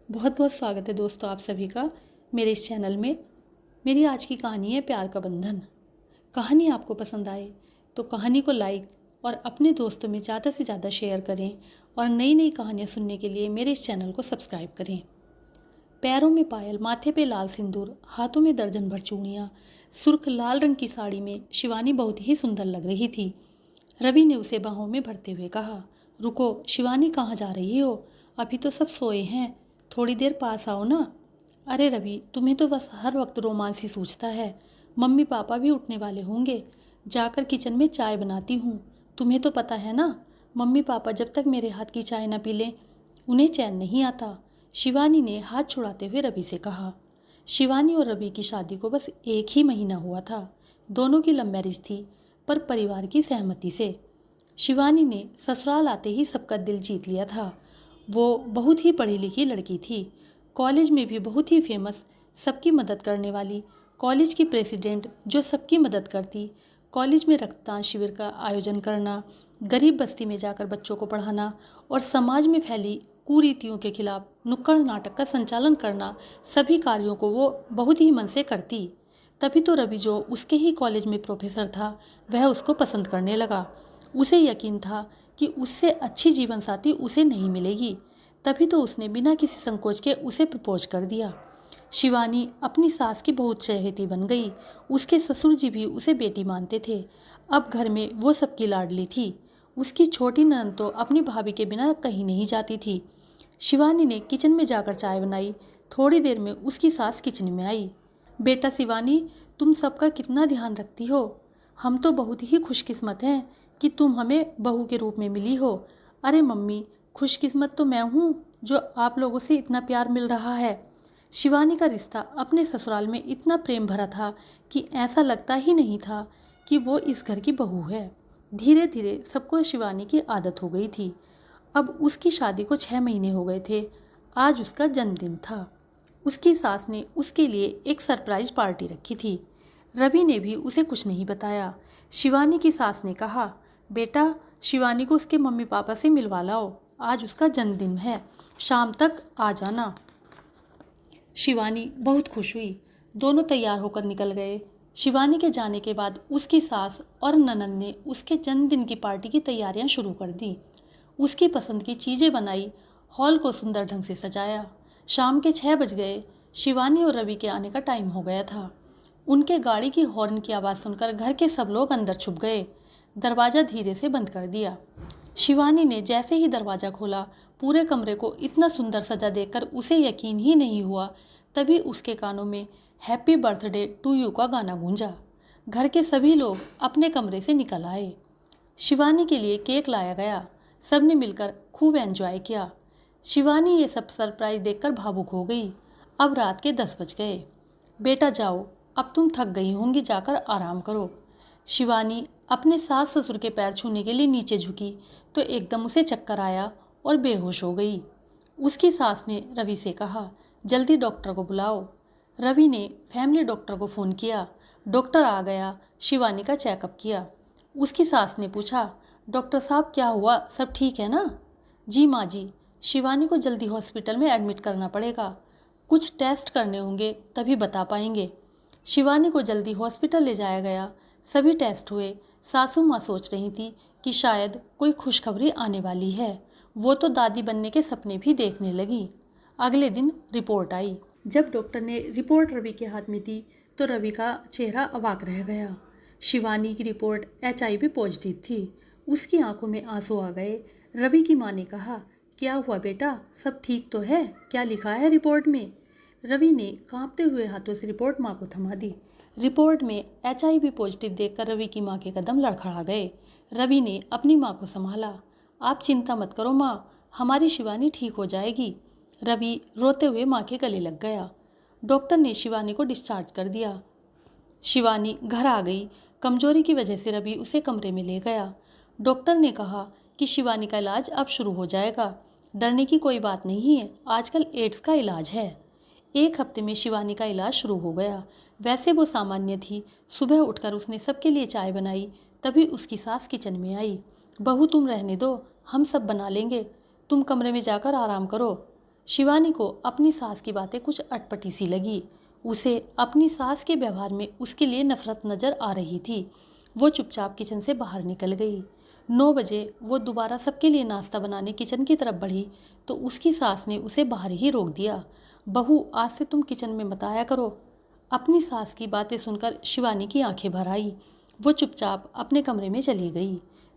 बहुत बहुत स्वागत है दोस्तों आप सभी का मेरे इस चैनल में। मेरी आज की कहानी है प्यार का बंधन। कहानी आपको पसंद आए तो कहानी को लाइक और अपने दोस्तों में ज़्यादा से ज़्यादा शेयर करें और नई नई कहानियाँ सुनने के लिए मेरे इस चैनल को सब्सक्राइब करें। पैरों में पायल, माथे पे लाल सिंदूर, हाथों में दर्जन भर चूड़ियाँ, सुर्ख लाल रंग की साड़ी में शिवानी बहुत ही सुंदर लग रही थी। रवि ने उसे बाहों में भरते हुए कहा, रुको शिवानी, कहाँ जा रही हो? अभी तो सब सोए हैं, थोड़ी देर पास आओ ना। अरे रवि, तुम्हें तो बस हर वक्त रोमांस ही सूझता है। मम्मी पापा भी उठने वाले होंगे, जाकर किचन में चाय बनाती हूँ। तुम्हें तो पता है ना, मम्मी पापा जब तक मेरे हाथ की चाय ना पी लें उन्हें चैन नहीं आता। शिवानी ने हाथ छुड़ाते हुए रवि से कहा। शिवानी और रवि की शादी को बस एक ही महीना हुआ था। दोनों की लव मैरिज थी, पर परिवार की सहमति से। शिवानी ने ससुराल आते ही सबका दिल जीत लिया था। वो बहुत ही पढ़ी लिखी लड़की थी, कॉलेज में भी बहुत ही फेमस, सबकी मदद करने वाली, कॉलेज की प्रेसिडेंट जो सबकी मदद करती, कॉलेज में रक्तदान शिविर का आयोजन करना, गरीब बस्ती में जाकर बच्चों को पढ़ाना और समाज में फैली कुरीतियों के खिलाफ नुक्कड़ नाटक का संचालन करना, सभी कार्यों को वो बहुत ही मन से करती। तभी तो रवि, जो उसके ही कॉलेज में प्रोफेसर था, वह उसको पसंद करने लगा। उसे यकीन था कि उससे अच्छी जीवन साथी उसे नहीं मिलेगी। तभी तो उसने बिना किसी संकोच के उसे प्रपोज कर दिया। शिवानी अपनी सास की बहुत चहेती बन गई। उसके ससुर जी भी उसे बेटी मानते थे। अब घर में वो सबकी लाडली थी। उसकी छोटी ननद तो अपनी भाभी के बिना कहीं नहीं जाती थी। शिवानी ने किचन में जाकर चाय बनाई। थोड़ी देर में उसकी सास किचन में आई। बेटा शिवानी, तुम सबका कितना ध्यान रखती हो। हम तो बहुत ही खुशकिस्मत हैं कि तुम हमें बहू के रूप में मिली हो। अरे मम्मी, खुशकिस्मत तो मैं हूँ जो आप लोगों से इतना प्यार मिल रहा है। शिवानी का रिश्ता अपने ससुराल में इतना प्रेम भरा था कि ऐसा लगता ही नहीं था कि वो इस घर की बहू है। धीरे धीरे सबको शिवानी की आदत हो गई थी। अब उसकी शादी को 6 महीने हो गए थे। आज उसका जन्मदिन था। उसकी सास ने उसके लिए एक सरप्राइज पार्टी रखी थी। रवि ने भी उसे कुछ नहीं बताया। शिवानी की सास ने कहा, बेटा शिवानी को उसके मम्मी पापा से मिलवा लाओ, आज उसका जन्मदिन है, शाम तक आ जाना। शिवानी बहुत खुश हुई। दोनों तैयार होकर निकल गए। शिवानी के जाने के बाद उसकी सास और ननद ने उसके जन्मदिन की पार्टी की तैयारियां शुरू कर दी। उसकी पसंद की चीज़ें बनाई, हॉल को सुंदर ढंग से सजाया। शाम के 6 बज गए। शिवानी और रवि के आने का टाइम हो गया था। उनके गाड़ी की हॉर्न की आवाज़ सुनकर घर के सब लोग अंदर छुप गए। दरवाज़ा धीरे से बंद कर दिया। शिवानी ने जैसे ही दरवाज़ा खोला, पूरे कमरे को इतना सुंदर सजा देखकर उसे यकीन ही नहीं हुआ। तभी उसके कानों में हैप्पी बर्थडे टू यू का गाना गूंजा। घर के सभी लोग अपने कमरे से निकल आए। शिवानी के लिए केक लाया गया। सबने मिलकर खूब एंजॉय किया। शिवानी ये सब सरप्राइज देखकर भावुक हो गई। अब रात के 10 बज गए। बेटा जाओ, अब तुम थक गई होंगी, जाकर आराम करो। शिवानी अपने सास ससुर के पैर छूने के लिए नीचे झुकी तो एकदम उसे चक्कर आया और बेहोश हो गई। उसकी सास ने रवि से कहा, जल्दी डॉक्टर को बुलाओ। रवि ने फैमिली डॉक्टर को फ़ोन किया। डॉक्टर आ गया, शिवानी का चेकअप किया। उसकी सास ने पूछा, डॉक्टर साहब क्या हुआ, सब ठीक है ना? जी माँ जी, शिवानी को जल्दी हॉस्पिटल में एडमिट करना पड़ेगा, कुछ टेस्ट करने होंगे तभी बता पाएंगे। शिवानी को जल्दी हॉस्पिटल ले जाया गया। सभी टेस्ट हुए। सासू माँ सोच रही थी कि शायद कोई खुशखबरी आने वाली है। वो तो दादी बनने के सपने भी देखने लगी। अगले दिन रिपोर्ट आई। जब डॉक्टर ने रिपोर्ट रवि के हाथ में दी तो रवि का चेहरा अवाक रह गया। शिवानी की रिपोर्ट HIV पॉजिटिव थी। उसकी आंखों में आंसू आ गए। रवि की माँ ने कहा, क्या हुआ बेटा, सब ठीक तो है? क्या लिखा है रिपोर्ट में? रवि ने कांपते हुए हाथों से रिपोर्ट माँ को थमा दी। रिपोर्ट में HIV पॉजिटिव देखकर रवि की माँ के कदम लड़खड़ा गए। रवि ने अपनी माँ को संभाला। आप चिंता मत करो माँ, हमारी शिवानी ठीक हो जाएगी। रवि रोते हुए माँ के गले लग गया। डॉक्टर ने शिवानी को डिस्चार्ज कर दिया। शिवानी घर आ गई। कमजोरी की वजह से रवि उसे कमरे में ले गया। डॉक्टर ने कहा कि शिवानी का इलाज अब शुरू हो जाएगा, डरने की कोई बात नहीं है, आजकल एड्स का इलाज है। 1 हफ्ते में शिवानी का इलाज शुरू हो गया। वैसे वो सामान्य थी। सुबह उठकर उसने सबके लिए चाय बनाई। तभी उसकी सास किचन में आई। बहू तुम रहने दो, हम सब बना लेंगे, तुम कमरे में जाकर आराम करो। शिवानी को अपनी सास की बातें कुछ अटपटी सी लगी। उसे अपनी सास के व्यवहार में उसके लिए नफरत नज़र आ रही थी। वो चुपचाप किचन से बाहर निकल गई। 9 बजे वो दोबारा सबके लिए नाश्ता बनाने किचन की तरफ बढ़ी तो उसकी सास ने उसे बाहर ही रोक दिया। बहू, आज से तुम किचन में मत आया करो। अपनी सास की बातें सुनकर शिवानी की आंखें भर आई। वो चुपचाप अपने कमरे में चली गई।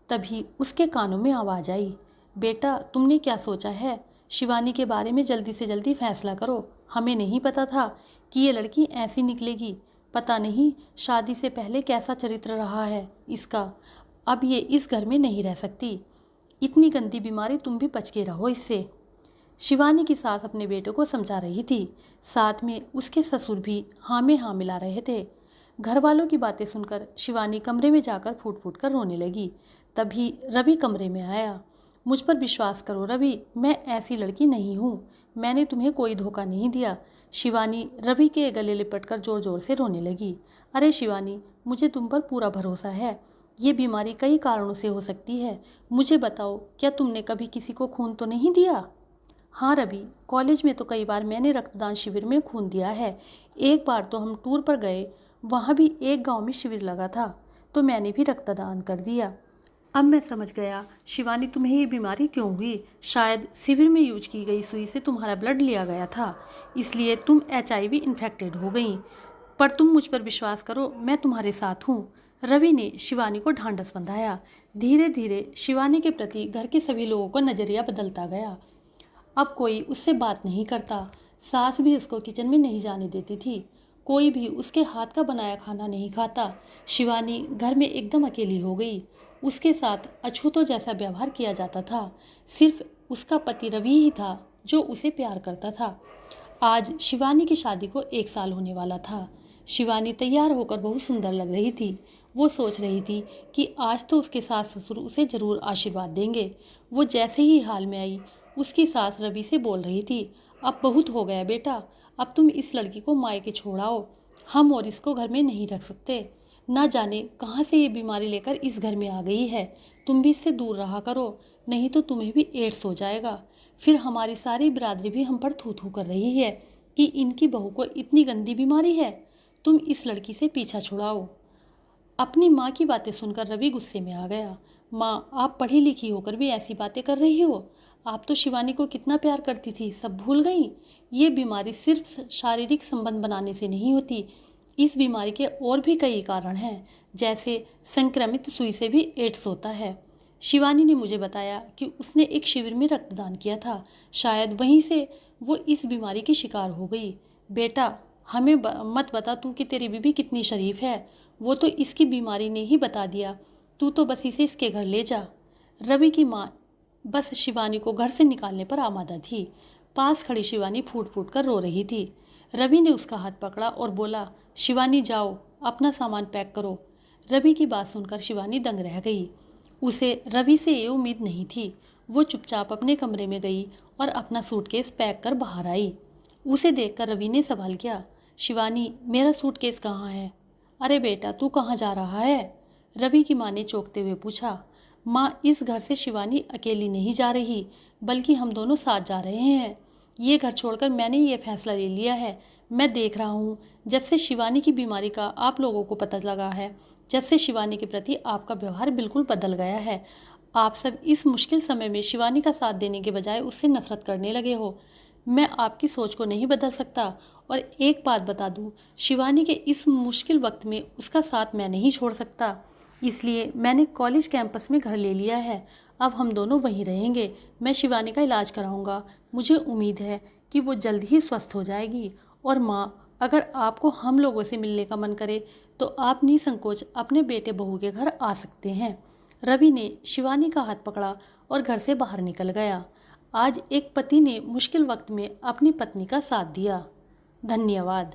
तभी उसके कानों में आवाज़ आई, बेटा तुमने क्या सोचा है? शिवानी के बारे में जल्दी से जल्दी फैसला करो। हमें नहीं पता था कि ये लड़की ऐसी निकलेगी। पता नहीं शादी से पहले कैसा चरित्र रहा है इसका। अब ये इस घर में नहीं रह सकती। इतनी गंदी बीमारी, तुम भी बच के रहो इससे। शिवानी की सास अपने बेटे को समझा रही थी। साथ में उसके ससुर भी हाँ में हाँ मिला रहे थे। घर वालों की बातें सुनकर शिवानी कमरे में जाकर फूट फूट कर रोने लगी। तभी रवि कमरे में आया। मुझ पर विश्वास करो रवि, मैं ऐसी लड़की नहीं हूँ। मैंने तुम्हें कोई धोखा नहीं दिया। शिवानी रवि के गले लिपटकर ज़ोर ज़ोर से रोने लगी। अरे शिवानी, मुझे तुम पर पूरा भरोसा है। ये बीमारी कई कारणों से हो सकती है। मुझे बताओ, क्या तुमने कभी किसी को खून तो नहीं दिया? हाँ रवि, कॉलेज में तो कई बार मैंने रक्तदान शिविर में खून दिया है। एक बार तो हम टूर पर गए, वहाँ भी एक गांव में शिविर लगा था तो मैंने भी रक्तदान कर दिया। अब मैं समझ गया शिवानी, तुम्हें ये बीमारी क्यों हुई। शायद शिविर में यूज की गई सुई से तुम्हारा ब्लड लिया गया था, इसलिए तुम HIV इन्फेक्टेड हो गई। पर तुम मुझ पर विश्वास करो, मैं तुम्हारे साथ हूँ। रवि ने शिवानी को ढांढस बंधाया। धीरे धीरे शिवानी के प्रति घर के सभी लोगों का नज़रिया बदलता गया। अब कोई उससे बात नहीं करता। सास भी उसको किचन में नहीं जाने देती थी। कोई भी उसके हाथ का बनाया खाना नहीं खाता। शिवानी घर में एकदम अकेली हो गई। उसके साथ अछूतों जैसा व्यवहार किया जाता था। सिर्फ उसका पति रवि ही था जो उसे प्यार करता था। आज शिवानी की शादी को 1 साल होने वाला था। शिवानी तैयार होकर बहुत सुंदर लग रही थी। वो सोच रही थी कि आज तो उसके सास ससुर उसे ज़रूर आशीर्वाद देंगे। वो जैसे ही हाल में आई, उसकी सास रवि से बोल रही थी, अब बहुत हो गया बेटा, अब तुम इस लड़की को मायके छोड़ाओ। हम और इसको घर में नहीं रख सकते। ना जाने कहाँ से ये बीमारी लेकर इस घर में आ गई है। तुम भी इससे दूर रहा करो, नहीं तो तुम्हें भी एड्स हो जाएगा। फिर हमारी सारी बिरादरी भी हम पर थू थू कर रही है कि इनकी बहू को इतनी गंदी बीमारी है। तुम इस लड़की से पीछा छुड़ाओ। अपनी माँ की बातें सुनकर रवि गुस्से में आ गया। माँ, आप पढ़ी लिखी होकर भी ऐसी बातें कर रही हो। आप तो शिवानी को कितना प्यार करती थी, सब भूल गई। ये बीमारी सिर्फ शारीरिक संबंध बनाने से नहीं होती। इस बीमारी के और भी कई कारण हैं, जैसे संक्रमित सुई से भी एड्स होता है। शिवानी ने मुझे बताया कि उसने एक शिविर में रक्तदान किया था। शायद वहीं से वो इस बीमारी की शिकार हो गई। बेटा, हमें मत बता तू कि तेरी बीबी कितनी शरीफ है। वो तो इसकी बीमारी ने ही बता दिया। तू तो बस इसे इसके घर ले जा। रवि की माँ बस शिवानी को घर से निकालने पर आमादा थी। पास खड़ी शिवानी फूट फूट कर रो रही थी। रवि ने उसका हाथ पकड़ा और बोला, शिवानी जाओ, अपना सामान पैक करो। रवि की बात सुनकर शिवानी दंग रह गई। उसे रवि से ये उम्मीद नहीं थी। वो चुपचाप अपने कमरे में गई और अपना सूटकेस पैक कर बाहर आई। उसे देखकर रवि ने सवाल किया, शिवानी, मेरा सूटकेस कहाँ है? अरे बेटा, तू कहाँ जा रहा है? रवि की माँ ने चौंकते हुए पूछा। माँ, इस घर से शिवानी अकेली नहीं जा रही, बल्कि हम दोनों साथ जा रहे हैं। ये घर छोड़कर मैंने ये फैसला ले लिया है। मैं देख रहा हूँ, जब से शिवानी की बीमारी का आप लोगों को पता लगा है, जब से शिवानी के प्रति आपका व्यवहार बिल्कुल बदल गया है। आप सब इस मुश्किल समय में शिवानी का साथ देने के बजाय उससे नफरत करने लगे हो। मैं आपकी सोच को नहीं बदल सकता। और एक बात बता दूँ, शिवानी के इस मुश्किल वक्त में उसका साथ मैं नहीं छोड़ सकता। इसलिए मैंने कॉलेज कैंपस में घर ले लिया है। अब हम दोनों वहीं रहेंगे। मैं शिवानी का इलाज कराऊंगा। मुझे उम्मीद है कि वो जल्द ही स्वस्थ हो जाएगी। और माँ, अगर आपको हम लोगों से मिलने का मन करे तो आप निसंकोच अपने बेटे बहू के घर आ सकते हैं। रवि ने शिवानी का हाथ पकड़ा और घर से बाहर निकल गया। आज एक पति ने मुश्किल वक्त में अपनी पत्नी का साथ दिया। धन्यवाद।